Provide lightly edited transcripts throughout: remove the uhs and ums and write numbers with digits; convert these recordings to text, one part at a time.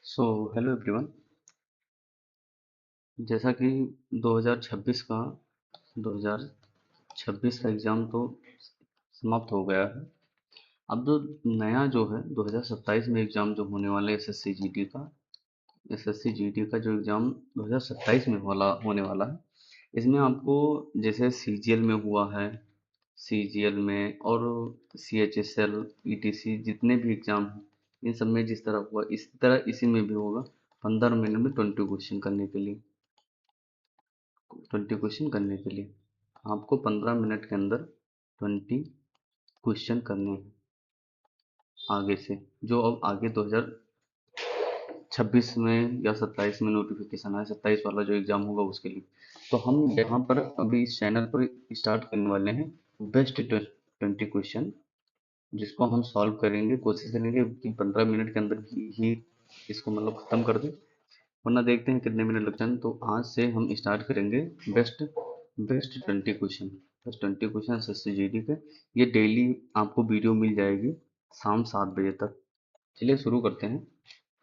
So hello everyone. जैसा कि 2026 का एग्ज़ाम तो समाप्त हो गया है। अब जो नया जो है 2027 में एग्ज़ाम जो होने वाला है एसएससी जीडी का जो एग्ज़ाम 2027 में वाला होने वाला है, इसमें आपको जैसे सीजीएल में हुआ है, सीजीएल में और सीएचएसएल ईटीसी जितने भी एग्ज़ाम हैं, इन सब में जिस तरह हुआ इस तरह इसी में भी होगा। 15 मिनट में 20 क्वेश्चन करने के लिए आपको 15 मिनट के अंदर 20 क्वेश्चन करने हैं। आगे से जो अब आगे 2026 में या 27 में नोटिफिकेशन आए, 27 वाला जो एग्ज़ाम होगा उसके लिए, तो हम यहाँ पर अभी इस चैनल पर स्टार्ट करने वाले हैं बेस्ट 20 क्वेश्चन, जिसको हम सॉल्व करेंगे, कोशिश करेंगे कि 15 मिनट के अंदर ही इसको मतलब ख़त्म कर दें, वरना देखते हैं कितने मिनट लगते हैं। तो आज से हम स्टार्ट करेंगे बेस्ट बेस्ट 20 क्वेश्चन। बस 20 क्वेश्चन एसएससी के, ये डेली आपको वीडियो मिल जाएगी शाम 7 बजे तक। चलिए शुरू करते हैं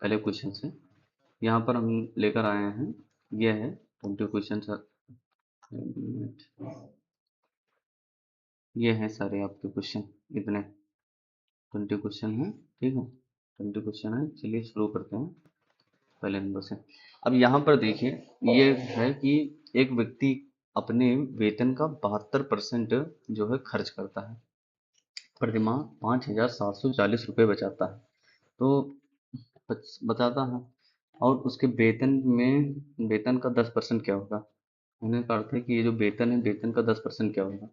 पहले क्वेश्चन से। यहाँ पर हम लेकर आए हैं, ये है 20 क्वेश्चन। ये हैं सारे आपके क्वेश्चन, इतने 20 क्वेश्चन हैं, ठीक है। 20 क्वेश्चन है, चलिए शुरू करते हैं पहले नंबर से। अब यहाँ पर देखिए, ये है कि एक व्यक्ति अपने वेतन का 72% जो है खर्च करता है, प्रतिमाह 5,740 रुपये बचाता है, तो बताता है। और उसके वेतन का 10% क्या होगा। मैंने कहा था कि ये जो वेतन है, वेतन का 10% क्या होगा।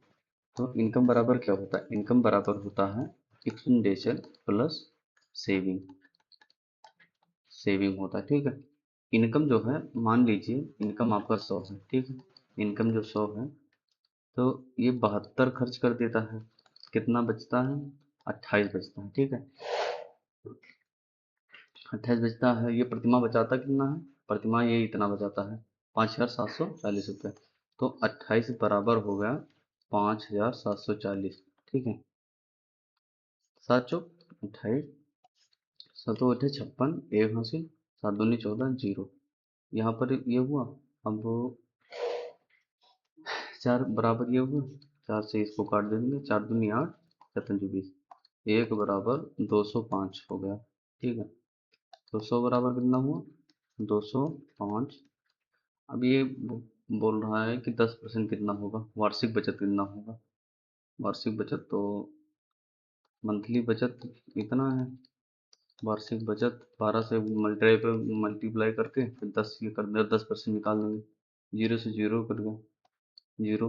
तो इनकम बराबर क्या होता है, इनकम बराबर होता है एक्सपेंडिचर प्लस सेविंग। सेविंग होता है, ठीक है। इनकम जो है, मान लीजिए इनकम आपका 100 है, ठीक है। इनकम जो 100 है, तो ये 72 खर्च कर देता है, कितना बचता है, 28 बचता है, ठीक है। 28 बचता है, ये प्रतिमा बचाता कितना है, प्रतिमा ये इतना बचाता है 5,740 रुपये। तो 28 बराबर हो गया 5,740, ठीक है। 7 चौक 28, 7 अठे 56, एक हासिल, 7 दूनी 14, जीरो। यहाँ पर ये हुआ। अब 4 बराबर ये हुआ, 4 से इसको काट देंगे, 4 दूनी 8, 4 पंजे 20, एक बराबर 205 हो गया, ठीक है। तो 100 बराबर कितना हुआ, 205। अब ये बोल रहा है कि 10% कितना होगा, वार्षिक बचत कितना होगा। वार्षिक बचत तो मंथली बचत इतना है, वार्षिक बचत 12 से मल्टीप्लाई करके फिर 10 ये कर 10% निकाल देंगे, जीरो से जीरो कट गया, जीरो,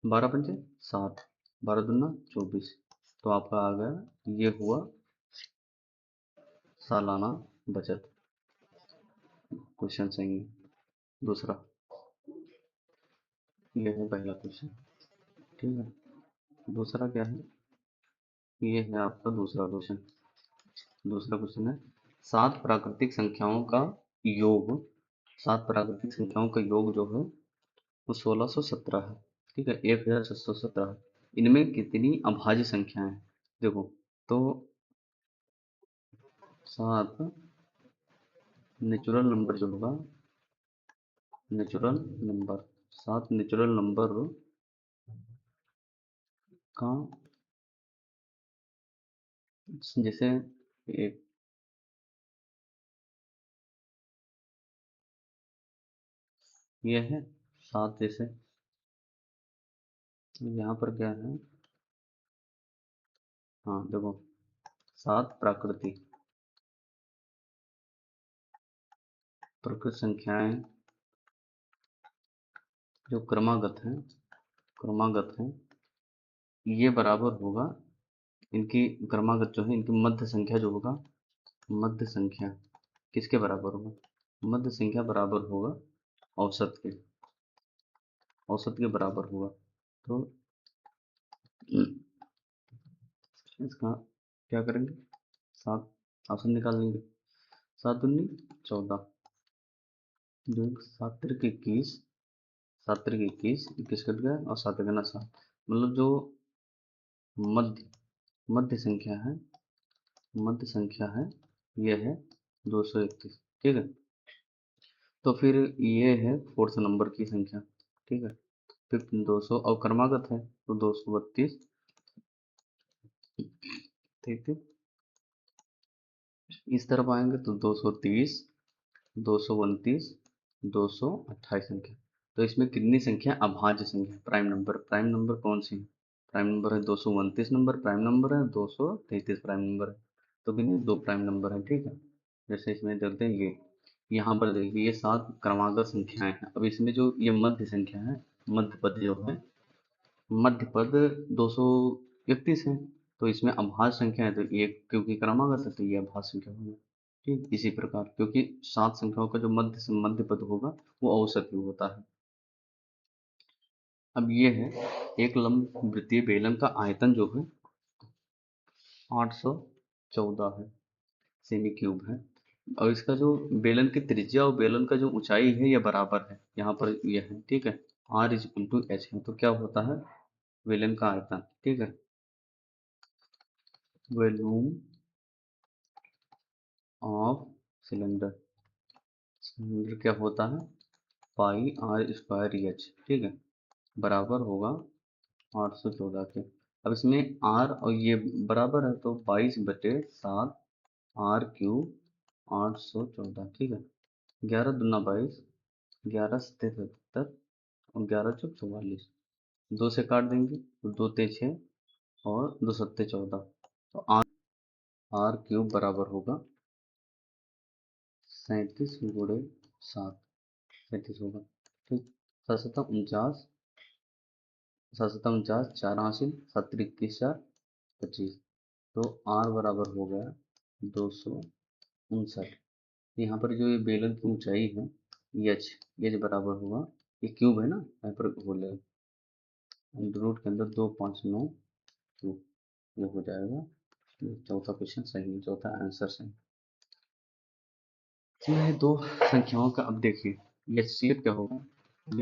12 पंजे 60, 12 दूना 24। तो आपका आ गया, ये हुआ सालाना बचत। क्वेश्चन सही है। दूसरा, ये है पहला क्वेश्चन, ठीक है। दूसरा क्या है, ये है आपका दूसरा क्वेश्चन। दूसरा क्वेश्चन है, सात प्राकृतिक संख्याओं का योग। सात प्राकृतिक संख्याओं का योग जो है वो 1617 है, ठीक है, 1617। इनमें कितनी अभाज्य संख्याएं हैं, देखो। तो सात नेचुरल नंबर जो होगा, नेचुरल नंबर, सात नेचुरल नंबर का, जैसे एक, ये है सात, जैसे यहाँ पर क्या है, हाँ देखो, सात प्राकृतिक प्रकृत संख्याएं जो क्रमागत हैं, ये बराबर होगा, इनकी क्रमागत जो है, इनकी मध्य संख्या जो होगा, मध्य संख्या किसके बराबर होगा, मध्य संख्या बराबर होगा औसत के, औसत के बराबर होगा। तो इसका क्या करेंगे, सात औसत निकाल लेंगे, 7 दूनी 14, दो, 7 तिरक 21, 7 तिरक 21, 21 कट गया और 7 गुना 7, मतलब जो मध्य मध्य संख्या है, मध्य संख्या है, यह है 231, ठीक है। तो फिर ये है फोर्थ नंबर की संख्या, ठीक है। फिर 200 और क्रमागत है तो 232, ठीक है। इस तरफ आएंगे तो 230, 229, 228 संख्या। तो इसमें कितनी संख्या अभाज्य संख्या, प्राइम नंबर, प्राइम नंबर कौन सी है? प्राइम नंबर है 229 नंबर प्राइम नंबर है, 233 प्राइम नंबर है। तो कितने, दो प्राइम नंबर है, ठीक है। जैसे इसमें देखते हैं ये, यहाँ पर देखिए ये 7 क्रमागत संख्याएं हैं। अब इसमें जो ये मध्य संख्या है, मध्य पद जो है, मध्य पद 231 है। तो इसमें अभाज्य संख्या है तो ये, क्योंकि क्रमागत है तो ये अभाज्य संख्या होगी, ठीक। इसी प्रकार क्योंकि 7 संख्याओं का जो मध्य से मध्य पद होगा वो औसत ही होता है। अब ये है एक लंब वृत्तीय बेलन का आयतन जो है 814 है, सेमी क्यूब है। और इसका जो बेलन की त्रिज्या और बेलन का जो ऊंचाई है ये बराबर है, यहाँ पर यह है, ठीक है। R इज टू एच है तो क्या होता है, बेलन का आयतन, ठीक है। वॉल्यूम ऑफ सिलेंडर, सिलेंडर क्या होता है, पाई आर स्क्वायर एच, ठीक है, बराबर होगा 814 के। अब इसमें आर और ये बराबर है तो 22/7 आर क्यूब 814, ठीक है। 11 दूना 22, 11 सत्ते 77 और 11 चौक 44। 2 से काट देंगे तो 2 ते 6 और 2 सत्ते 14। तो आर क्यूब बराबर होगा 37 × 7, 37 होगा, ठीक। 7 × 49, 4 हासिल, 7 × 21, 4 25। तो आर बराबर हो गया 259। यहाँ पर जो ये बेलन की ऊंचाई है एच, एच बराबर होगा, ये क्यूब है ना, यहाँ पर बोले अंडर रूट के अंदर 259 क्यूब, ये हो जाएगा। ये चौथा क्वेश्चन सही है, चौथा आंसर सही। इसमें है दो संख्याओं का, अब देखिए एच सी एफ क्या होगा,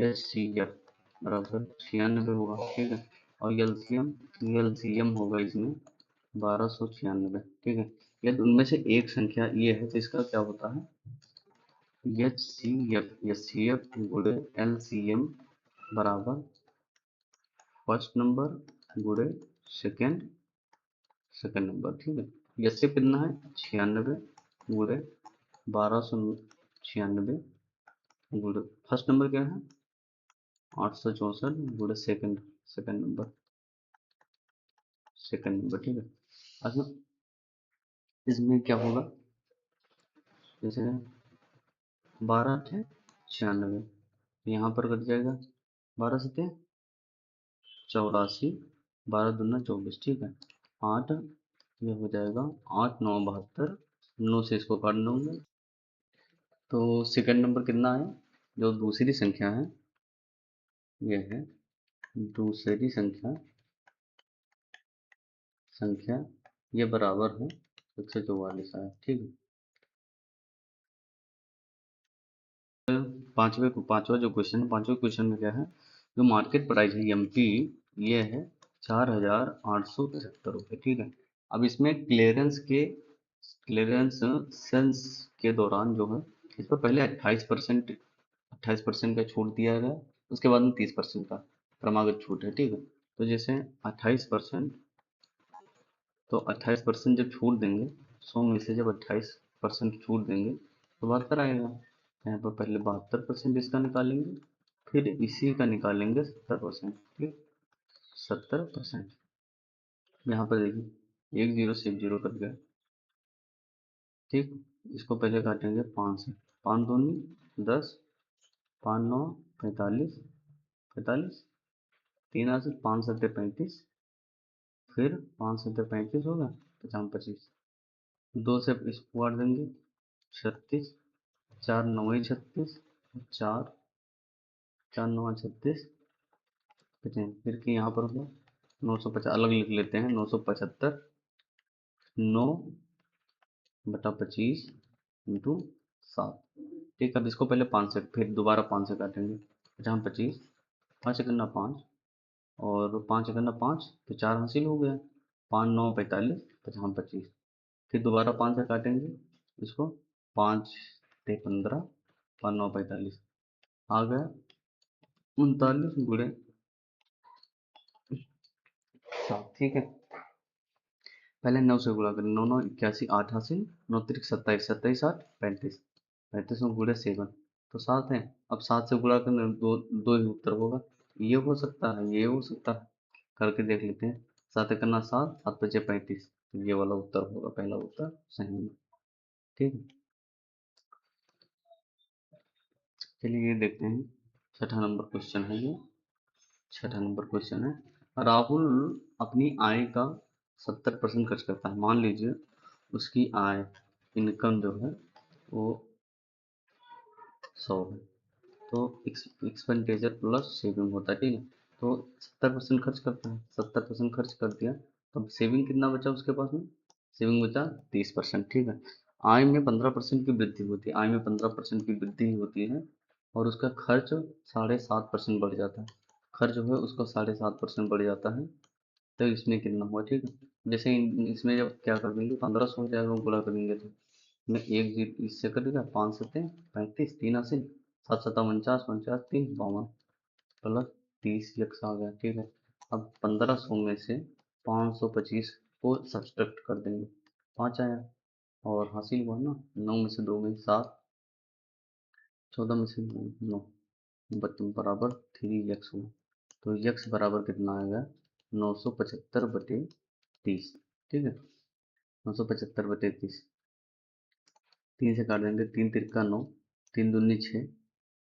एच सी एफ बराबर 96 होगा, ठीक है। और एलसीएम, एलसीएम होगा इसमें 1296, ठीक है। यदि उनमें से एक संख्या ये है तो इसका क्या होता है, H C F, H C F गुणे एल सी एम बराबर फर्स्ट नंबर गुणे सेकेंड, सेकेंड नंबर, ठीक है। एच सी एफ कितना है 96 गुणे 1296 गुणे फर्स्ट नंबर क्या है 864 गुणे second, second number, second number, ठीक है। अच्छा इसमें क्या होगा, जैसे 12×96, यहाँ पर कट जाएगा 12×7 = 84, 12×2 = 24, ठीक है। 8, ये हो जाएगा 8 9 72, 9 से इसको काट दूंगा तो सेकंड नंबर कितना है, जो दूसरी संख्या है ये है दूसरी संख्या, संख्या ये बराबर है 144 आया, ठीक है। पांचवा जो क्वेश्चन है, पांचवें क्वेश्चन में क्या है, जो मार्केट प्राइस है एमपी ये है 4875 रुपये, ठीक है। अब इसमें क्लियरेंस सेल्स के दौरान जो है इस पर पहले 28% का छूट दिया गया, उसके बाद में 30% का क्रमागत छूट है, ठीक है। तो जैसे 28%, तो 28% जब छूट देंगे, 100 में से जब 28% छूट देंगे तो 72 आएगा। यहाँ पर पहले 72% इसका निकालेंगे, फिर इसी का निकालेंगे 70%, ठीक। 70%, यहाँ पर देखिए एक जीरो से एक जीरो कट गया, ठीक। इसको पहले काटेंगे 5 से, 5 दूनी 10, 5 9 45, 45, 3 हाथ से 5 7 35, फिर 5 7 35 होगा 50 25, 2 से इसको काट देंगे 36, 4 9 36, 4 4 9 36, फिर कि यहाँ पर होगा 950, अलग लिख लेते हैं 975, 9/25 इंटू 7, ठीक। अब इसको पहले 5 से, फिर दोबारा 5 से काटेंगे 50 25, 5 एकन्ना 5 और 5 एकन्ना 5 तो 4 हासिल हो गया, 5 9 45, 50 25, फिर दोबारा 5 से काटेंगे इसको 5 ते 15, 5 9 45 आ गया 39 गुणे 7। ठीक है, पहले 9 से गुणा करें, 9 9 81, 8 हासिल, 9 त्रिक 27, 27 8 35, 35 में गुणे 7 तो 7 है। अब 7 से गुणा करने दो दो ही उत्तर होगा, ये हो सकता है ये हो सकता है, करके देख लेते हैं। 7 करना 7, 7 बचे 35, तो ये वाला उत्तर होगा, पहला उत्तर सही है। ठीक है, चलिए ये देखते हैं, छठा नंबर क्वेश्चन है ये। छठा नंबर क्वेश्चन है, राहुल अपनी आय का 70% खर्च करता है। मान लीजिए उसकी आय, इनकम जो है वो 100 है, तो एक्सपेंडिचर प्लस सेविंग होता है। ठीक है, तो 70% खर्च करता है, 70% खर्च कर दिया, तो सेविंग कितना बचा उसके पास में, सेविंग बचा 30%। ठीक है, आय में 15% की वृद्धि होती है, आय में 15% की वृद्धि होती है, और उसका खर्च 7.5% बढ़ जाता है, खर्च जो है उसका 7.5% बढ़ जाता है। तो इसमें कितना हुआ, ठीक है, जैसे इसमें जब क्या कर देंगे, 1500 हो जाएगा, गुणा करेंगे तो में एक जीरो इससे कटेगा, 5 सत्ते 35, 3 अस्सी, 7 सत्ता 49, 49 3 52 प्लस 30 यक्स आ गया। ठीक है, अब 1500 में से 525 को सब्सट्रैक्ट कर देंगे, 5 आया, और हासिल हुआ ना, 9 में से 2 गई 7, 14 में से 9 बराबर 3 यक्स हुआ। तो यक्स बराबर कितना आएगा, 975/30। ठीक है, 975/30, 3 से काट देंगे, 3 तिरका 9, 3 दूनी 6,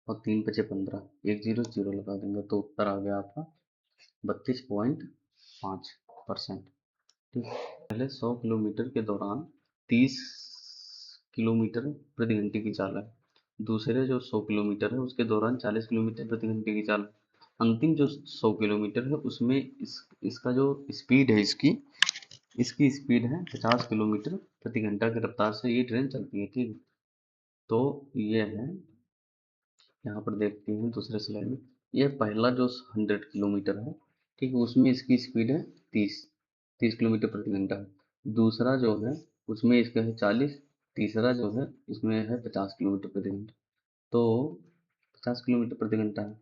और 3 पचे 15, एक जीरो जीरो लगा देंगे, तो उत्तर आ गया आपका 32.5%। ठीक है, पहले 100 किलोमीटर के दौरान 30 किलोमीटर प्रति घंटे की चाल है, दूसरे जो 100 किलोमीटर है उसके दौरान 40 किलोमीटर प्रति घंटे की चाल, अंतिम जो 100 किलोमीटर है उसमें इसका जो स्पीड है, इसकी स्पीड है 50 किलोमीटर प्रति घंटा की रफ्तार से ये ट्रेन चलती है। ठीक है, तो ये है, यहाँ पर देखते हैं दूसरे स्लाइड में, ये पहला जो 100 किलोमीटर है, ठीक है, उसमें इसकी स्पीड है 30 किलोमीटर प्रति घंटा है, दूसरा जो है उसमें इसका है 40, तीसरा जो है इसमें है 50 किलोमीटर प्रति घंटा, तो 50 किलोमीटर प्रति घंटा है।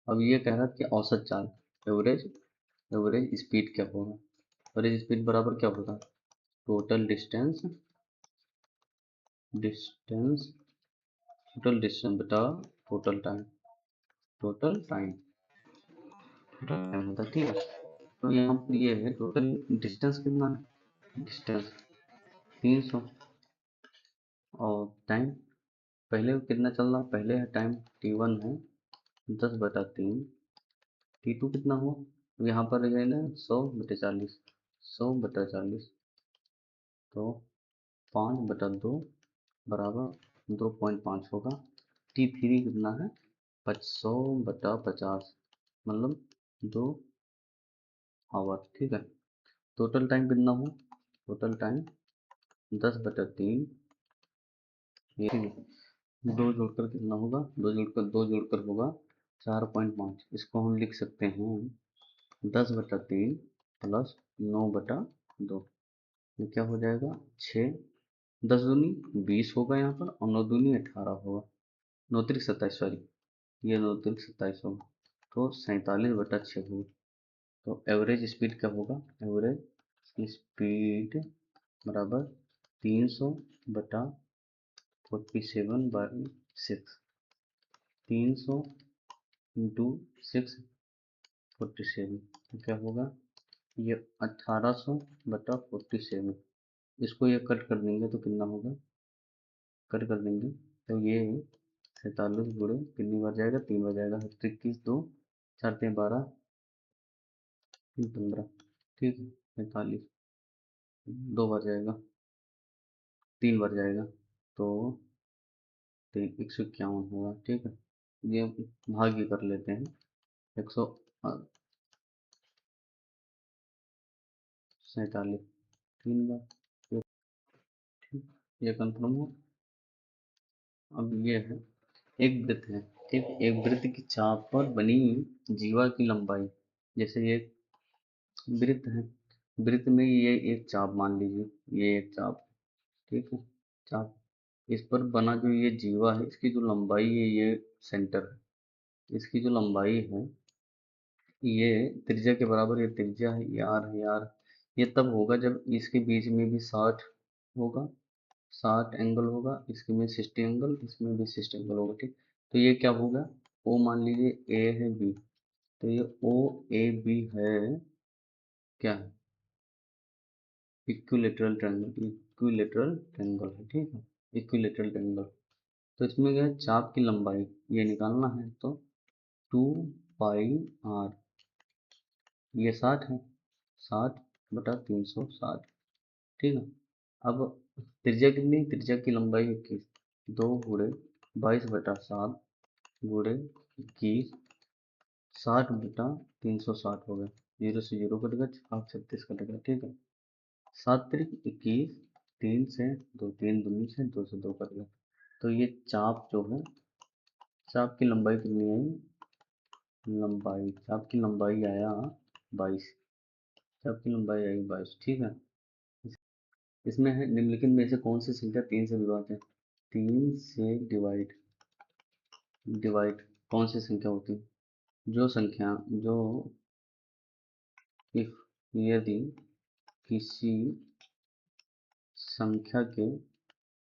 अब ये कह रहा है कि औसत चाल, एवरेज एवरेज स्पीड क्या होगा, एवरेज स्पीड बराबर क्या होगा, total distance distance total distance बटा टोटल टाइम, टोटल टाइम होता है। ठीक है, तो यहाँ पर ये है टोटल डिस्टेंस कितना है, डिस्टेंस 300, और टाइम पहले कितना चल रहा, पहले है टाइम T1 है 10/3, T2 कितना हो, यहाँ पर है ना 100/40, 100/40, तो 5/2 बराबर 2.5 होगा। T3 कितना है 100/50, मतलब 2 आवर। ठीक है, टोटल टाइम कितना हो, टोटल टाइम 10/3, ये 2 जोड़कर कितना होगा, 2 जोड़कर होगा 4.5, इसको हम लिख सकते हैं 10/3 प्लस 9/2, ये क्या हो जाएगा 6, 10 दूनी 20 होगा यहाँ पर, और 9 दूनी 18 होगा, 9 त्रिक 27, सॉरी ये 9 त्रिक 27 होगा, तो 47/6 होगा। तो एवरेज स्पीड क्या होगा, एवरेज स्पीड बराबर 300/47/6, 300 इंटू 647, तो क्या होगा, ये 1800/47, इसको ये कट कर देंगे तो कितना होगा, कट कर देंगे तो ये 47 गुणे कितनी बार जाएगा, 3 बार जाएगा, 21 2 4 3 12 3 15, ठीक है, 45 2 बार जाएगा, 3 बार जाएगा, तो 151 होगा। ठीक है, ये भाग्य कर लेते हैं, 147 3 बार, ठीक, ये कंफर्म हो। अब ये है, एक वृत्त है, ठीक, एक वृत्त की चाप पर बनी जीवा की लंबाई, जैसे ये वृत्त है, वृत्त में ये एक चाप मान लीजिए, ये एक चाप, ठीक है, चाप इस पर बना जो ये जीवा है, इसकी जो लंबाई है, ये सेंटर है, इसकी जो लंबाई है ये त्रिज्या के बराबर, ये त्रिज्या है, ये आर है, यार ये तब होगा जब इसके बीच में भी 60 होगा, 60 एंगल होगा, इसके में 60 एंगल, इसमें भी 60 एंगल होगा, ठीक। तो ये क्या होगा, ओ मान लीजिए ए है बी, तो ये ओ ए बी है, क्या है, इक्विलेटरल ट्रायंगल, इक्विलेटरल ट्रायंगल है, ठीक है, इक्विलेटरल ट्रायंगल। तो इसमें क्या है, चाप की लंबाई ये निकालना है, तो 2 पाई आर, ये 60 है, 60/360, ठीक है। अब त्रिज्या कितनी, त्रिज्या की लंबाई 21, 2 × 22/7 गुणे 21, 60/360 हो गया, 0 से 0 कट गया, 36 कट गया, ठीक है। 7×3 = 21, 3 से 2, 3 दूनी से 2 से 2 कट गया। तो ये चाप जो है, चाप की लंबाई कितनी आई, लंबाई, चाप की लंबाई आया 22, चाप की लंबाई आई 22, ठीक है। इसमें है निम्नलिखित में से कौन सी संख्या 3 से विभाज्य है, 3 से डिवाइड, डिवाइड कौन सी संख्या होती है, जो संख्या, जो इफ, यदि किसी संख्या के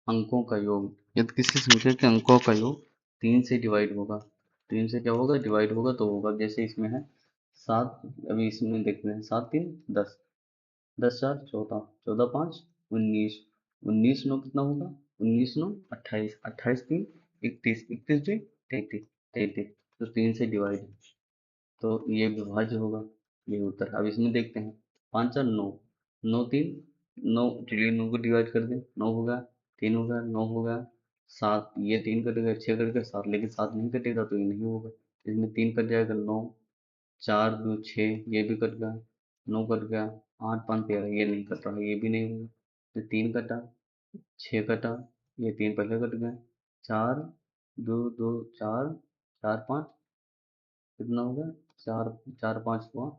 अंकों का योग, यदि किसी संख्या के अंकों का योग 3 से डिवाइड होगा, 3 से क्या होगा, डिवाइड होगा, तो होगा, जैसे इसमें है 7, अभी इसमें देखते हैं, 7×3 = 10, 10×4 = 14, 14×5 = 19, 19×9 कितना होगा, 19×9 = 28, 28×3 = 31, 31×2 = 33, 33, तो 3 से डिवाइड है, तो ये विभाज्य होगा, ये उत्तर। अब इसमें देखते हैं, 5×4 = 9, 9×3 = 9, चलिए 9 को डिवाइड कर दें, 9 होगा, 3 होगा, 9 होगा, 7, ये 3 कटेगा, 6 कटेगा, 7, लेकिन 7 नहीं कटेगा, तो ये नहीं होगा, इसमें 3 कट जाएगा, 9, 4×2 = 6, ये भी कट गया, 9 कट गया, 8×5 = 13, ये नहीं कट रहा, ये भी नहीं होगा, तो 3 कटा, 6 कटा, ये 3 पहले कट गए, 4, 2 2 4, 4×5 कितना हो गया, 4, 4×5 हुआ,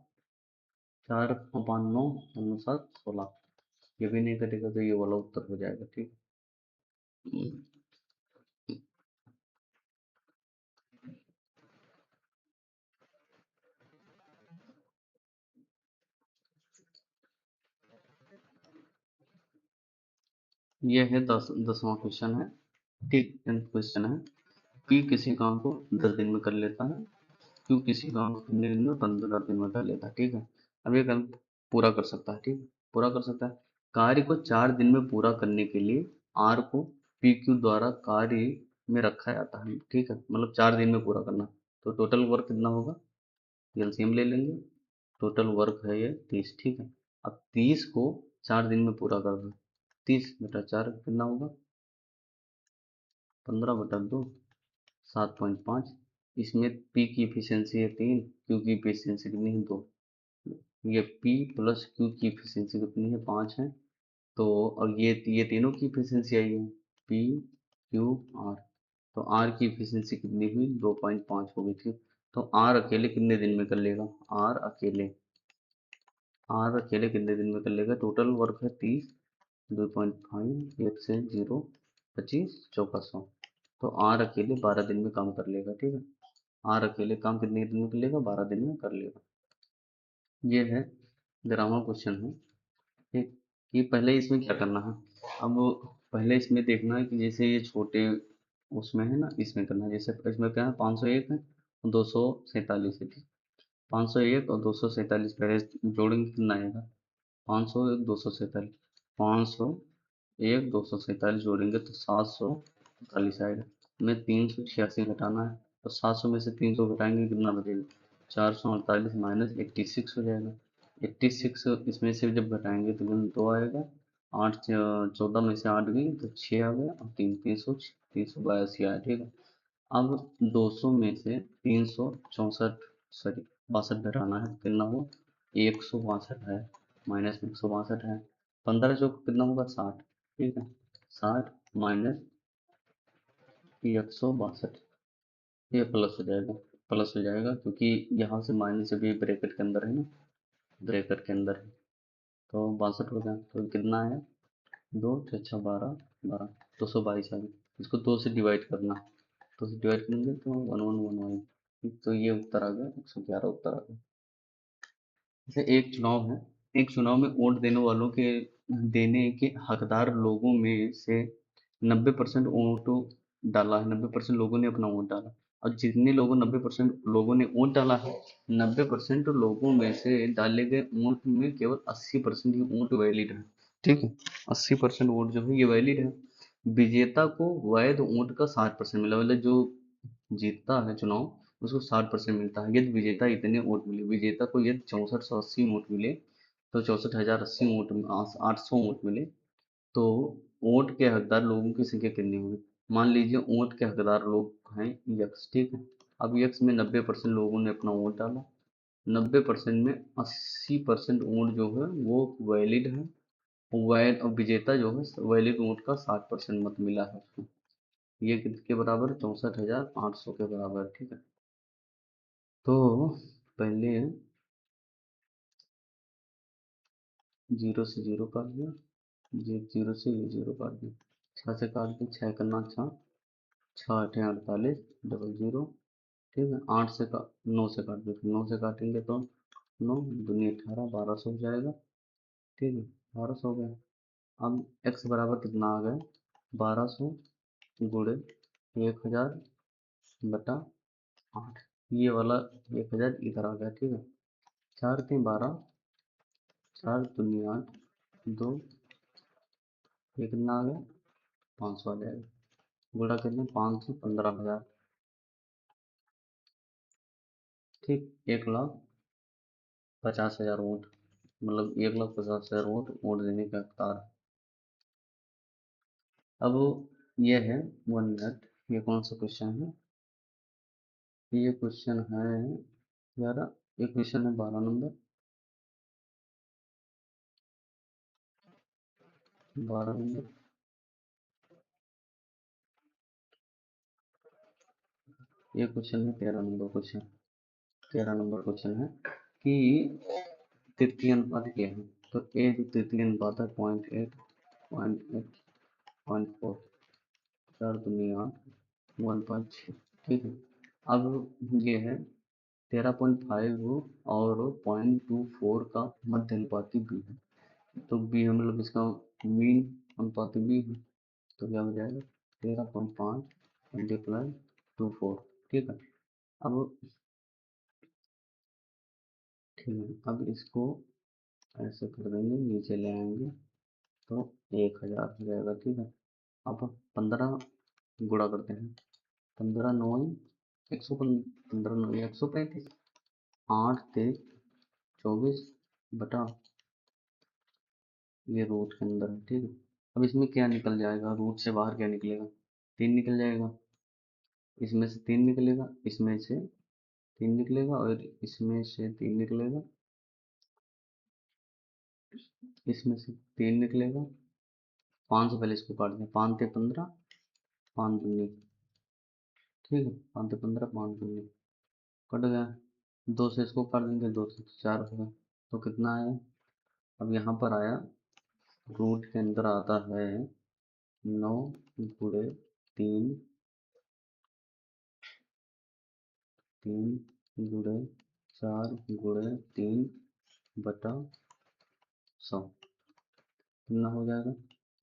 4×5 = 9, 9×7 = 16, ये भी नहीं कटेगा, तो ये वाला उत्तर हो जाएगा, ठीक। ये है 10वां क्वेश्चन है, ठीक, 10th क्वेश्चन है, पी किसी काम को 10 दिन में कर लेता है, क्यों किसी काम को कितने दिन में, 15 दिन में कर लेता है, ठीक है। अब ये काम पूरा कर सकता है, ठीक, पूरा कर सकता है, कार्य को 4 दिन में पूरा करने के लिए आर को पी क्यू द्वारा कार्य में रखा जाता है, ठीक है, मतलब 4 दिन में पूरा करना, तो टोटल वर्क कितना होगा, एलसीएम ले लेंगे, टोटल वर्क है ये 30, ठीक है। अब 30 को 4 दिन में पूरा कर दो, 30/4 कितना होगा, 15/2, 7.5, इसमें पी की इफिशियंसी है 3, क्यू की इफिशियंसी कितनी है 2, ये पी प्लस क्यू की इफिशियंसी कितनी है 5 है, तो और ये तीनों की इफिशियंसी आई है, पी क्यू आर, तो आर की इफिशियंसी कितनी हुई, 2.5 हो गई थी, तो आर अकेले कितने दिन में कर लेगा, आर अकेले, आर अकेले कितने दिन में कर लेगा, टोटल वर्क है 30, 2.5, 1 से 0, 25, चौका 100, तो आर अकेले 12 दिन में काम कर लेगा, ठीक है, आर अकेले काम कितने दिन में कर लेगा, 12 दिन में कर लेगा। ये है ग्रामर क्वेश्चन है, ठीक, कि पहले इसमें क्या करना है, अब पहले इसमें देखना है कि जैसे ये छोटे उसमें है ना, इसमें करना है, जैसे इसमें क्या है, 501 है और 247 है, ठीक, 501 और 247 पहले जोड़ेंगे कितना आएगा, 501 247, 501 247 जोड़ेंगे तो 748 आएगा, हमें 386 घटाना है, तो 700 में से 300 घटाएंगे कितना बचेगा, 448 माइनस 86 हो जाएगा, 86 इसमें से जब घटाएंगे तो कितना 2 आएगा, 14 में से 8 गई तो 6 आ गया, और 382 आया, ठीक है। अब 200 में से 364, सॉरी 62 घटाना है, कितना हुआ, 162 है, माइनस 162 है, 15 जो कितना होगा 60, ठीक है, 60 माइनस 162, ये प्लस हो जाएगा, प्लस हो जाएगा, क्योंकि यहाँ से माइनस अभी ब्रैकेट के अंदर है ना, ब्रैकेट के अंदर है, तो 62 हो गया, तो कितना है, 2 × 6 = 12, 12, 222 आ गया। इसको 2 से डिवाइड करना, 2 से डिवाइड करेंगे तो 1111 तो ये उत्तर आ गया, 111 उत्तर आ गया। जैसे एक चुनाव है, एक चुनाव में वोट देने वालों के देने के हकदार लोगों में से 90% वोट डाला है, 90% लोगों ने अपना वोट डाला, और जितने लोगों 90% लोगों ने वोट डाला है, 90% लोगों में से डाले गए वोट में केवल 80% ही वोट वैलिड है। ठीक है, 80% वोट जो है ये वैलिड है। विजेता को वैध वोट का 60% मिला, मतलब जो जीतता है चुनाव उसको 60% मिलता है। यदि विजेता इतने वोट मिले, विजेता को यदि 6480 वोट मिले, तो 64,080 वोट 800 वोट मिले, तो वोट के हकदार लोगों की संख्या कितनी होगी? मान लीजिए वोट के हकदार लोग हैं यक्स, ठीक है। अब यक्स में 90% लोगों ने अपना वोट डाला, 90% में 80% वोट जो है वो वैलिड है, वैध, और विजेता जो है वैलिड वोट का 60% मत मिला है उसको। ये किसके बराबर है? 64,800 के बराबर है, ठीक है। तो पहले 0 से 0 काट दिया, 0 से ये 0 काट दिया, 6 से काट दिया, 6 करना 6, 6 8 48 डबल 0, ठीक है। 8 से का 9 से काट दिया, 9 से काटेंगे तो 9 दूनी 18, 1200 हो जाएगा, ठीक है, 1200 हो गया। अब x बराबर कितना आ गया? 1200 गुणे 1000 बटा 8, ये वाला 1000 इधर आ गया, ठीक है। 4 के 12, 4 दूनी 8, 2, ये कितना आ गया? 500 आ जाएगा। गुणा कितने? 500 15,000, ठीक। 1,50,000 वोट, मतलब 1,50,000 वोट देने का हकदार है। अब ये है 1 मिनट, ये कौन सा क्वेश्चन है? ये क्वेश्चन है 11, ये क्वेश्चन है 12 नंबर, 12 नंबर। ये क्वेश्चन है 13 नंबर क्वेश्चन, 13 नंबर क्वेश्चन है कि तृतीय अनुपात क्या है? तो ए जो तृतीय अनुपात है 0.8, 0.8, 0.4, 4 दूनी 8, 1.6, ठीक है। अब ये है 13.5 और 0.24 का मध्य अनुपाती बी है, तो बी है मतलब इसका मीन अनुपाती बी है, तो क्या हो जाएगा? 13.5 मल्टीप्लाई 24, ठीक है। अब ठीक है, अब इसको ऐसे कर देंगे, नीचे ले आएंगे तो 1000 हो जाएगा, ठीक है। अब 15 गुणा करते हैं, 15 9 115, 9 135, 8 तेईस 24 बटा ये रूट के अंदर है, ठीक है। अब इसमें क्या निकल जाएगा? रूट से बाहर क्या निकलेगा? 3 निकल जाएगा, इसमें से 3 निकलेगा, इसमें से 3 निकलेगा, और इसमें से 3 निकलेगा, इसमें से 3 निकलेगा। 5 से पहले इसको काट दें, 5 ते 15, 5 दूनी, ठीक है, 5 ते 15, 5 दूनी कट गया। 2 से इसको काट देंगे, 2 से 4 हो गया, तो कितना आया? अब यहाँ पर आया, रूट के अंदर आता है 9 गुणे 3, 3 गुणे 4 गुणे 3 बटा 100, कितना हो जाएगा?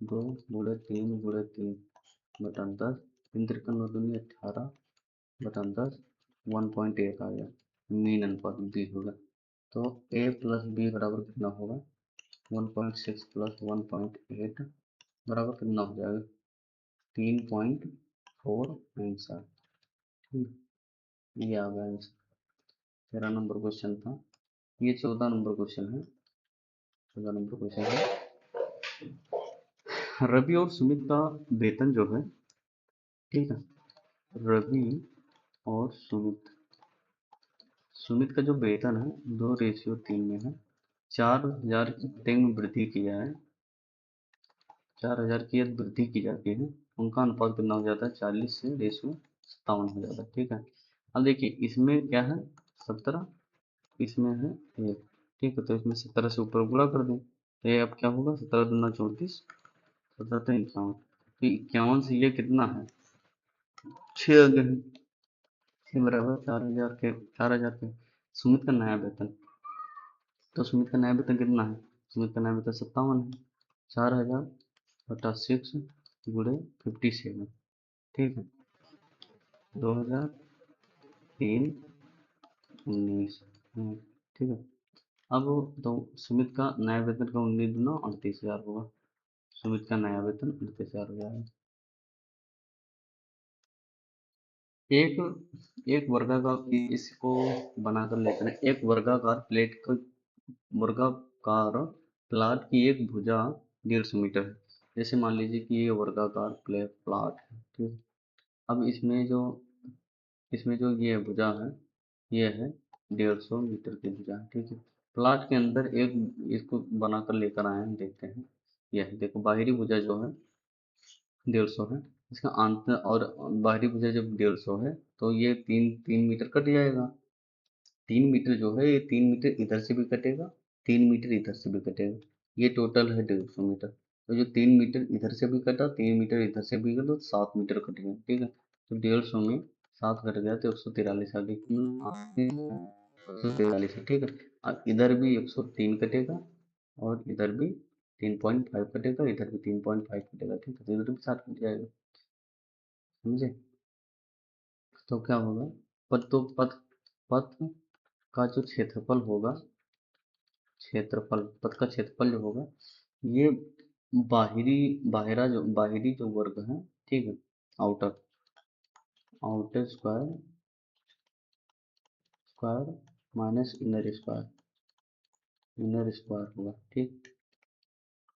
2 गुणे 3 गुणे 3 बटा 10, 3 तिरकन 9 दूनी 18 बटा 10, 1.8 आ गया, मीन अनुपात बी होगा। तो ए प्लस बी बराबर कितना होगा? 1.6 प्लस 1.8 बराबर कितना हो जाएगा? 3.4 आंसर, ठीक, ये आ गया आंसर। 13 नंबर क्वेश्चन था। ये 14 नंबर क्वेश्चन है, 14 नंबर क्वेश्चन है, रवि और सुमित का वेतन जो है, ठीक है, रवि और सुमित, सुमित का जो वेतन है 2:3 में है, 4,000 की कटिंग में वृद्धि किया है, 4,000 की यदि वृद्धि की जाती है, उनका अनुपात कितना हो जाता है? 40 से 57 हो जाता है, ठीक है। अब देखिए इसमें क्या है? 17, इसमें है 1, ठीक है, तो इसमें 17 से ऊपर गुणा कर दें, तो ये अब क्या होगा? 17 दूना 34, 17 51, तो 51 से ये कितना है, 6 आ गए हैं। 6 बराबर 4,000 के, 4,000 के। सुमित का नया वेतन, तो सुमित का नया वेतन कितना है, सुमित का नया वेतन 57 है। 4,000 बटा 6 गुणे 57, ठीक है। 2003 19, ठीक है। अब तो सुमित का नया वेतन का 19 दूना 38,000 होगा। सुमित का नया वेतन 38,000 हो जाएगा। एक एक वर्गाकार, इसको बनाकर लेते हैं। एक वर्गाकार प्लेट का, वर्गाकार प्लाट की एक भुजा 150 मीटर है। जैसे मान लीजिए कि ये वर्गाकार प्लाट है, ठीक। अब इसमें जो ये भुजा है, ये है 150 मीटर की भुजा है, ठीक है। प्लाट के अंदर एक, इसको बनाकर लेकर आए हैं, देखते हैं। यह देखो, बाहरी भुजा जो है 150 है, इसका आंत और बाहरी भुजा जब 150 है, तो ये तीन तीन मीटर कट जाएगा। 3 मीटर जो है, ये 3 मीटर इधर से भी कटेगा, 3 मीटर इधर से भी कटेगा। ये टोटल है 150 मीटर। तो जो 3 मीटर इधर से भी कटा, 3 मीटर इधर से भी कटा, तो 7 मीटर कट गया, ठीक है। तो 150 में 7 कट गया तो 143 आ गई। 143 है, ठीक है। अब इधर भी 103 कटेगा, और इधर भी 3.5 कटेगा, इधर भी 3.5 कटेगा, ठीक है। तो इधर भी 7 कट जाएगा, समझे। तो क्या होगा, पथ का जो क्षेत्रफल होगा, पथ का क्षेत्रफल जो होगा, ये बाहरी बाहरी जो वर्ग है, ठीक है, outer outer square minus inner square होगा, ठीक।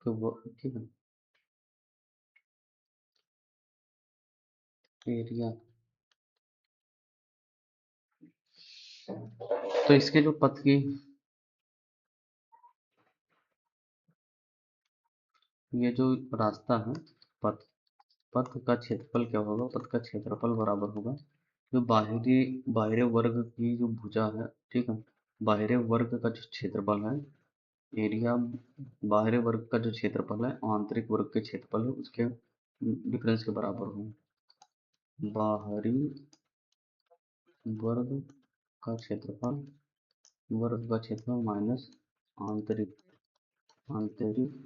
तो वो, ठीक है, एरिया। तो इसके जो पथ की, ये जो रास्ता है, पथ पथ का क्षेत्रफल क्या होगा, पथ का क्षेत्रफल बराबर होगा जो बाहरी वर्ग की जो भुजा है, ठीक है, बाहरी वर्ग का जो क्षेत्रफल है, एरिया, बाहरी वर्ग का जो क्षेत्रफल है आंतरिक वर्ग के क्षेत्रफल है उसके डिफरेंस के बराबर हो। बाहरी वर्ग का क्षेत्रफल, माइनस आंतरिक आंतरिक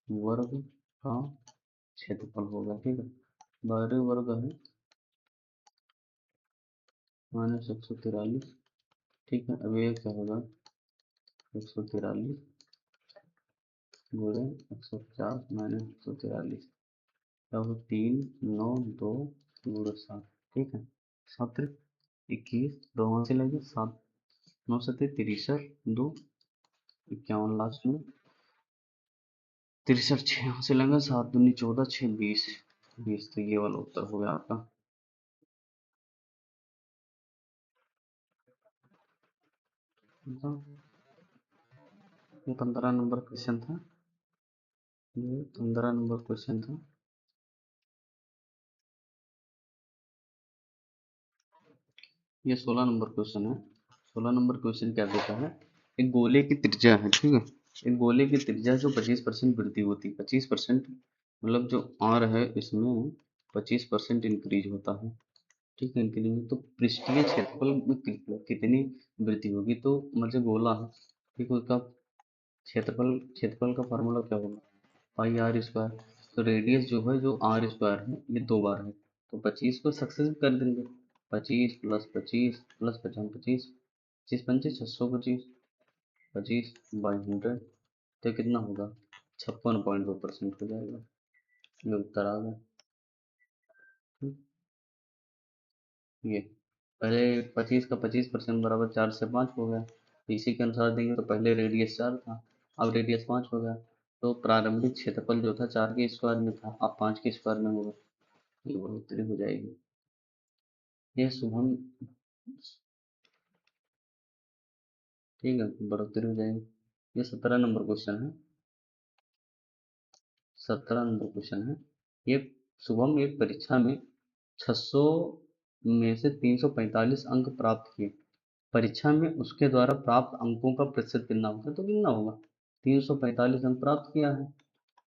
वर्ग का क्षेत्रफल होगा, ठीक है। बाहरी वर्ग है -143, ठीक है। अब ये क्या होगा, 143 गुणे 150 माइनस 143, अब 392 गुणे 7, ठीक है। 7 21, दो वहां से लगे, 7 9 7 63, 2 51 लास्ट में, 63 6 यहाँ से लेंगे, 7 दूनी 14, 6 20, 20। तो ये वाला उत्तर हो गया आपका। ये 15 नंबर क्वेश्चन था, ये 15 नंबर क्वेश्चन था। ये 16 नंबर क्वेश्चन है। 16 नंबर क्वेश्चन क्या देता है, एक गोले की त्रिज्या है, ठीक है। एक गोले की त्रिज्या जो 25% वृद्धि होती है, 25%, मतलब जो आर है इसमें 25% इंक्रीज होता है, ठीक है, इंक्रीज। तो पृष्ठीय क्षेत्रफल में कितनी वृद्धि होगी, तो मुझे गोला है, ठीक है, उसका क्षेत्रफल का फार्मूला क्या होगा, पाई आर स्क्वायर। तो रेडियस जो है, जो आर स्क्वायर है, ये 2 बार है, तो 25 को सक्सेस कर देंगे। 25 प्लस 25 प्लस 55, 25 25 पंचे 625, 25 बाई 100, तो कितना होगा, 56.2% हो जाएगा। ये उत्तर आ गया, ठीक। ये पहले 25 का 25% बराबर 4 से 5 हो गया, तो इसी के अनुसार देंगे, तो पहले रेडियस 4 था, अब रेडियस 5 हो गया। तो प्रारंभिक क्षेत्रफल जो था 4 के स्क्वायर में था, अब 5 के स्क्वायर में होगा, ये बढ़ोतरी हो जाएगी। ये शुभम, ठीक है, बढ़ोतरी हो जाएगी। ये 17 नंबर क्वेश्चन है, 17 नंबर क्वेश्चन है। ये शुभम एक परीक्षा में 600 में से 345 अंक प्राप्त किए, परीक्षा में उसके द्वारा प्राप्त अंकों का प्रतिशत कितना होगा, तो कितना होगा, 345 अंक प्राप्त किया है,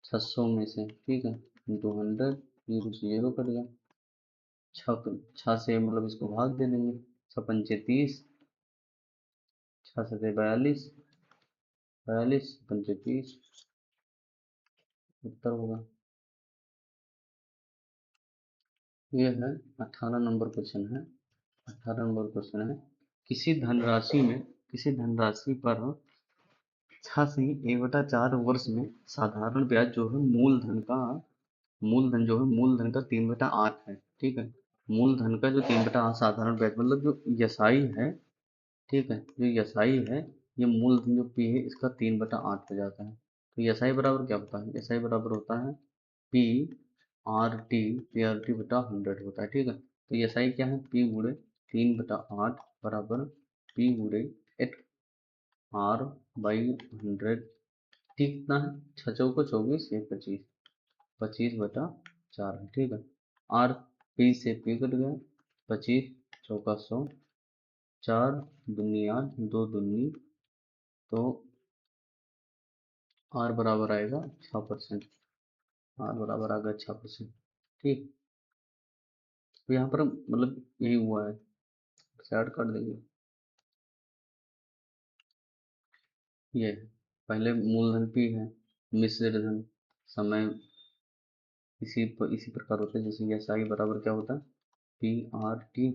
600 में से, ठीक है, इंटू 100, जीरो से जीरो कट गया, छः से मतलब इसको भाग दे देंगे, 6×5 = 30, 6×7 = 42, 42 पंचे 30, उत्तर होगा। ये है 18 नंबर क्वेश्चन है। 18 नंबर क्वेश्चन है, किसी धनराशि में, किसी धनराशि पर 6 वर्ष में साधारण ब्याज जो है मूलधन का, मूलधन जो है मूलधन का 3/8 है, ठीक है। मूलधन का जो 3/8 साधारण ब्याज मतलब जो यसाई है, ठीक है, जो यसाई है, ये मूलधन जो पी है इसका 3/8 हो जाता है। तो यसाई बराबर क्या होता है, यसाई बराबर होता है P R T, P R T बटा 100 होता है, ठीक है। तो यसाई क्या है, पी गुणे 3/8 बराबर पी गुणे एट आर बाई 100, ठीक कितना है, 6×4 = 24, ये 25, 25/4 है, ठीक है। आर पी से पी कट गया, 25×4 = 100, 4×2 = 8, 2×2 तो आर बराबर आएगा 6%, आर बराबर आ गया 6%, ठीक। तो यहाँ पर मतलब यही हुआ है, ऐड कर देंगे। ये है, पहले मूलधन पी है, मिश्र धन समय इसी प्रकार होता है, जैसे एसआई बराबर क्या होता है, पी आर टी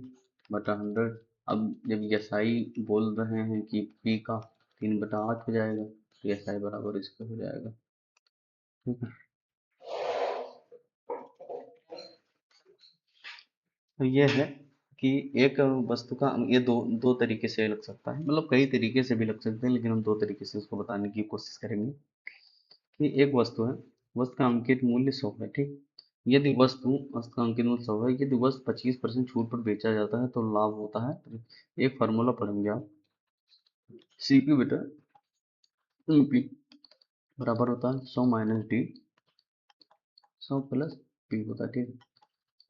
बटा 100। अब जब एसआई बोल रहे हैं कि पी का 3/8 हो जाएगा, तो एसआई बराबर इसका हो जाएगा, ठीक है। तो ये है कि एक वस्तु का ये दो दो तरीके से लग सकता है, मतलब कई तरीके से भी लग सकते हैं, लेकिन हम दो तरीके से इसको बताने की कोशिश करेंगे। कि एक वस्तु है, वस्तु का अंकित मूल्य 100 है, ठीक। यदि वस्तु का अंकित मूल्य 100 है, यदि वस्तु 25% छूट पर बेचा जाता है तो लाभ होता है। तो एक फार्मूला पढ़ेंगे आप, सीपी बटा ईपी बराबर होता है 100 - डी, 100 + पी होता है, ठीक है।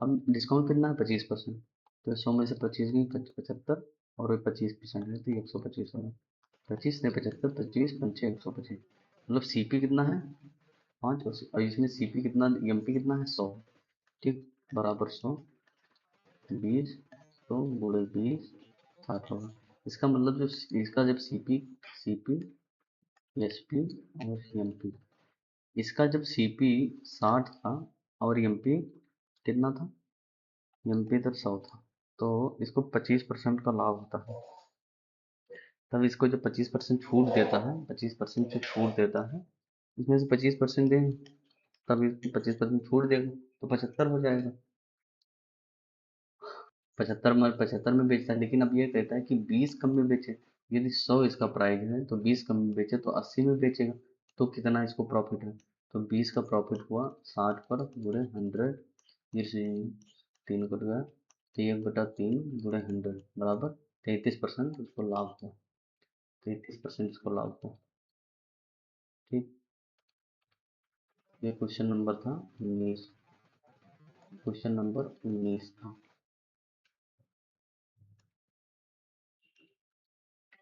अब डिस्काउंट कितना है, 25%, तो 100 में से 25 गई 75, और 25% है तो 125 होगा। 25 से 75, 25 पंचे 125, मतलब सीपी कितना है 5, और इसमें सीपी कितना, एमपी कितना है 100, ठीक, बराबर 100, 20, तो गुणे 20, 60 होगा। इसका मतलब जो इसका जब सीपी, सीपी एसपी और एमपी, इसका जब सीपी 60 था और एमपी कितना था, एमपी तब 100 था, तो इसको 25% का लाभ होता है। तब इसको जब 25% छूट देता है, 25% जो छूट देता है, इसमें से 25% दें, तब इसको 25% छूट देगा तो 75 हो जाएगा। 75 में बेचता है, लेकिन अब ये कहता है कि 20 कम में बेचे। यदि 100 इसका प्राइस है तो 20 कम में बेचे तो 80 में बेचेगा, तो कितना इसको प्रॉफिट है, तो 20 का प्रॉफिट हुआ 60 पर गुणे 100, जिससे 3 कट गया, तो 1/3 गुणे 100 बराबर 33% उसको लाभ हुआ, 33% इसको लाभ हुआ, ठीक। ये क्वेश्चन नंबर था 19, क्वेश्चन नंबर 19 था।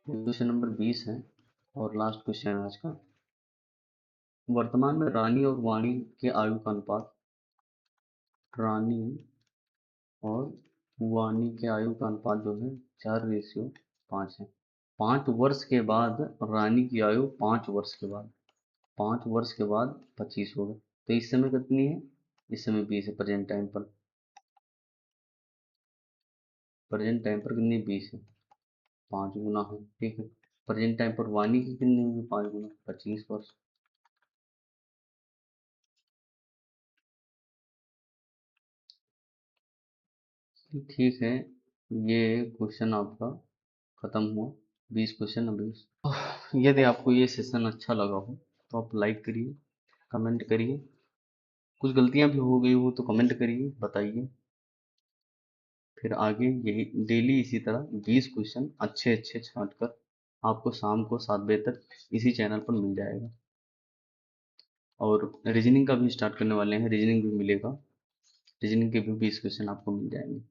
क्वेश्चन नंबर 20 है और लास्ट क्वेश्चन है आज का। वर्तमान में रानी और वाणी के आयु का अनुपात, रानी और वाणी के आयु का अनुपात जो है 4:5 है। 5 वर्ष के बाद रानी की आयु, 5 वर्ष के बाद, 5 वर्ष के बाद 25 होगा, तो इस समय कितनी है, इस समय 20 है, प्रेजेंट टाइम पर, प्रेजेंट टाइम पर कितनी 20 है, 5 गुना है, ठीक है। प्रेजेंट टाइम पर वाणी की कितनी होगी, 5 गुना, 25 वर्ष। ठीक है, ये क्वेश्चन आपका खत्म हुआ, 20 क्वेश्चन अभी। यदि आपको ये सेशन अच्छा लगा हो तो आप लाइक करिए, कमेंट करिए, कुछ गलतियां भी हो गई हो तो कमेंट करिए, बताइए। फिर आगे यही डेली इसी तरह 20 क्वेश्चन अच्छे अच्छे छांट कर आपको शाम को 7 बजे तक इसी चैनल पर मिल जाएगा। और रीजनिंग का भी स्टार्ट करने वाले हैं, रीजनिंग भी मिलेगा, रीजनिंग के भी 20 क्वेश्चन आपको मिल जाएंगे।